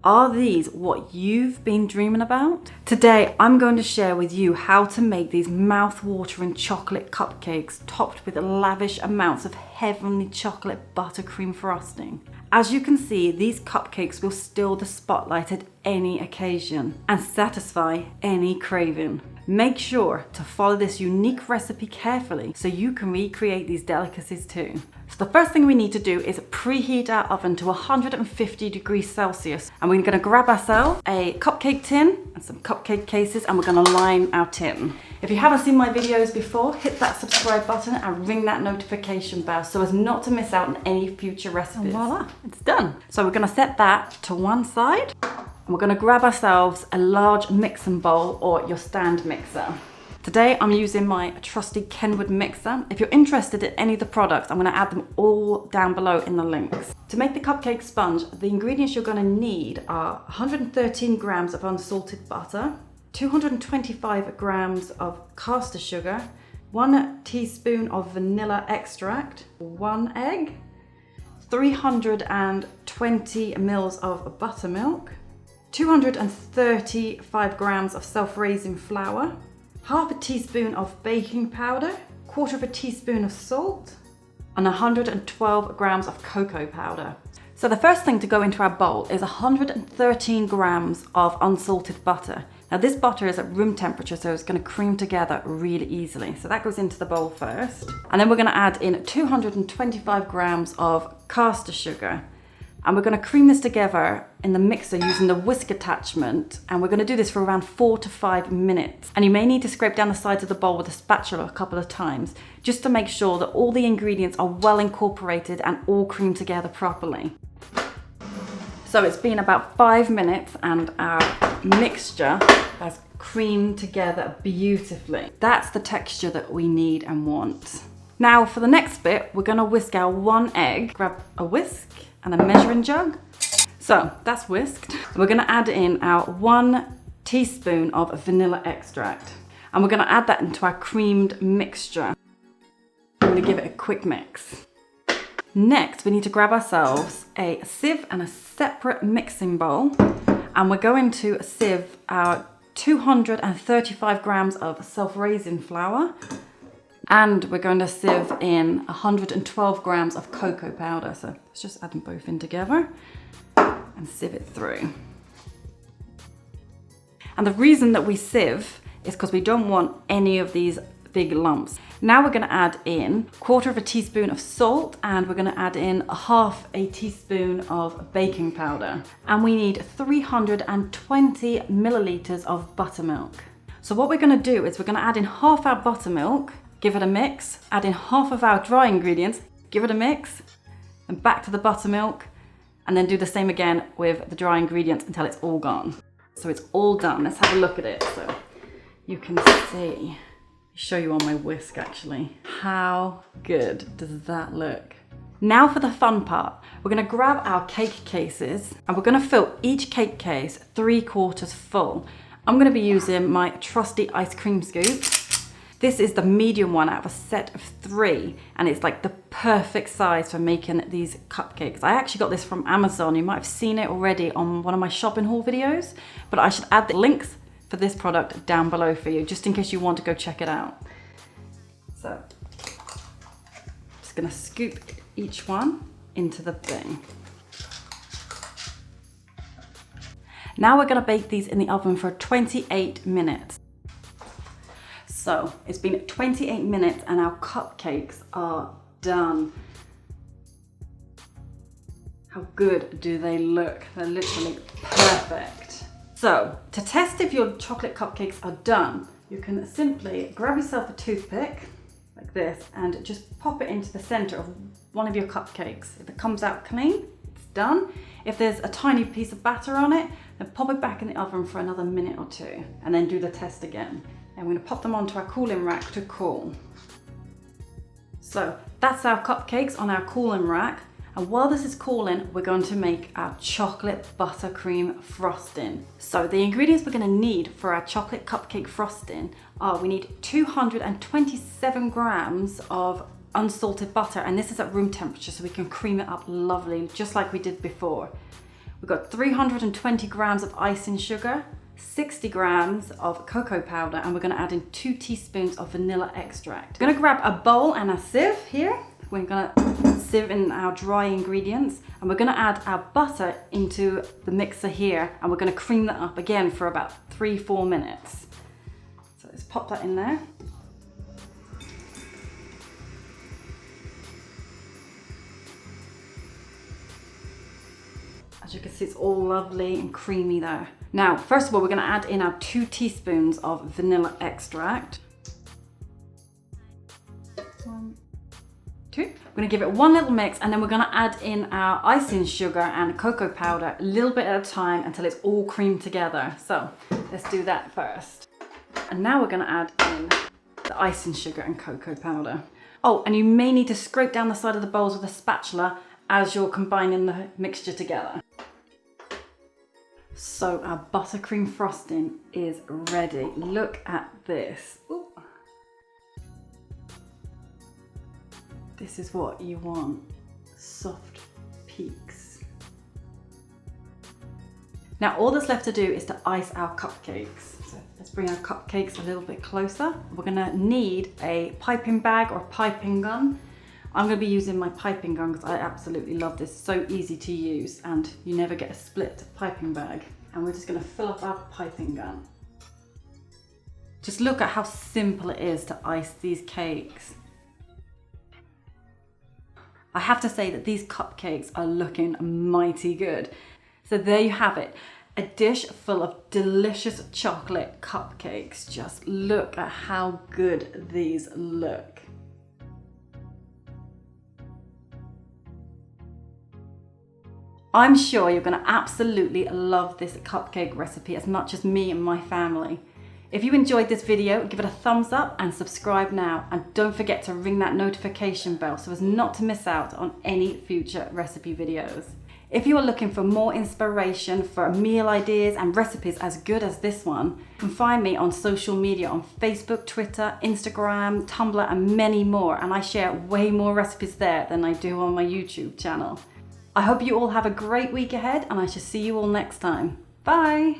Are these what you've been dreaming about? Today, I'm going to share with you how to make these mouth-watering chocolate cupcakes topped with lavish amounts of heavenly chocolate buttercream frosting. As you can see, these cupcakes will steal the spotlight at any occasion and satisfy any craving. Make sure to follow this unique recipe carefully so you can recreate these delicacies too. So the first thing we need to do is preheat our oven to 150 degrees Celsius. And we're gonna grab ourselves a cupcake tin and some cupcake cases, and we're gonna line our tin. If you haven't seen my videos before, hit that subscribe button and ring that notification bell so as not to miss out on any future recipes. And voila, it's done. So we're gonna set that to one side. And we're gonna grab ourselves a large mixing bowl or your stand mixer. Today I'm using my trusty Kenwood mixer. If you're interested in any of the products, I'm gonna add them all down below in the links. To make the cupcake sponge, the ingredients you're gonna need are 113 grams of unsalted butter, 225 grams of caster sugar, 1 teaspoon of vanilla extract, 1 egg, 320 mils of buttermilk, 235 grams of self-raising flour, half a teaspoon of baking powder, quarter of a teaspoon of salt, and 112 grams of cocoa powder. So the first thing to go into our bowl is 113 grams of unsalted butter. Now this butter is at room temperature, so it's gonna cream together really easily. So that goes into the bowl first. And then we're gonna add in 225 grams of caster sugar. And we're gonna cream this together in the mixer using the whisk attachment. And we're gonna do this for around 4 to 5 minutes. And you may need to scrape down the sides of the bowl with a spatula a couple of times, just to make sure that all the ingredients are well incorporated and all creamed together properly. So it's been about 5 minutes and our mixture has creamed together beautifully. That's the texture that we need and want. Now for the next bit, we're gonna whisk our 1 egg. Grab a whisk and a measuring jug. So that's whisked. We're gonna add in our 1 teaspoon of vanilla extract. And we're gonna add that into our creamed mixture. I'm gonna give it a quick mix. Next, we need to grab ourselves a sieve and a separate mixing bowl. And we're going to sieve our 235 grams of self-raising flour. And we're going to sieve in 112 grams of cocoa powder. So let's just add them both in together and sieve it through. And the reason that we sieve is because we don't want any of these big lumps. Now we're gonna add in quarter of a teaspoon of salt, and we're gonna add in half a teaspoon of baking powder. And we need 320 milliliters of buttermilk. So what we're gonna do is we're gonna add in half our buttermilk, give it a mix, add in half of our dry ingredients, give it a mix, and back to the buttermilk, and then do the same again with the dry ingredients until it's all gone. So it's all done. Let's have a look at it so you can see. Show you on my whisk actually. How good does that look? Now for the fun part. We're gonna grab our cake cases and we're gonna fill each cake case 3/4 full. I'm gonna be using my trusty ice cream scoop. This is the medium one out of a set of 3, and it's like the perfect size for making these cupcakes. I actually got this from Amazon. You might have seen it already on one of my shopping haul videos, but I should add the links for this product down below for you, just in case you want to go check it out. So, just gonna scoop each one into the thing. Now we're gonna bake these in the oven for 28 minutes. So it's been 28 minutes and our cupcakes are done. How good do they look? They're literally perfect. So to test if your chocolate cupcakes are done, you can simply grab yourself a toothpick like this and just pop it into the center of one of your cupcakes. If it comes out clean, it's done. If there's a tiny piece of batter on it, then pop it back in the oven for another minute or 2 and then do the test again. And we're gonna pop them onto our cooling rack to cool. So that's our cupcakes on our cooling rack. And while this is cooling, we're going to make our chocolate buttercream frosting. So the ingredients we're gonna need for our chocolate cupcake frosting are, we need 227 grams of unsalted butter, and this is at room temperature so we can cream it up lovely, just like we did before. We've got 320 grams of icing sugar, 60 grams of cocoa powder, and we're gonna add in 2 teaspoons of vanilla extract. We're gonna grab a bowl and a sieve here. We're gonna sieve in our dry ingredients, and we're gonna add our butter into the mixer here, and we're gonna cream that up again for about 3-4 minutes. So let's pop that in there. As you can see, it's all lovely and creamy there. Now, first of all, we're gonna add in our 2 teaspoons of vanilla extract. 1, 2. We're gonna give it one little mix, and then we're gonna add in our icing sugar and cocoa powder a little bit at a time until it's all creamed together. So let's do that first. And now we're gonna add in the icing sugar and cocoa powder. Oh, and you may need to scrape down the side of the bowls with a spatula as you're combining the mixture together. So our buttercream frosting is ready. Look at this. Ooh. This is what you want, soft peaks. Now all that's left to do is to ice our cupcakes. So let's bring our cupcakes a little bit closer. We're gonna need a piping bag or piping gun. I'm gonna be using my piping gun because I absolutely love this. So easy to use, and you never get a split piping bag. And we're just gonna fill up our piping gun. Just look at how simple it is to ice these cakes. I have to say that these cupcakes are looking mighty good. So there you have it. A dish full of delicious chocolate cupcakes. Just look at how good these look. I'm sure you're gonna absolutely love this cupcake recipe as much as me and my family. If you enjoyed this video, give it a thumbs up and subscribe now. And don't forget to ring that notification bell so as not to miss out on any future recipe videos. If you are looking for more inspiration for meal ideas and recipes as good as this one, you can find me on social media on Facebook, Twitter, Instagram, Tumblr, and many more. And I share way more recipes there than I do on my YouTube channel. I hope you all have a great week ahead, and I shall see you all next time. Bye!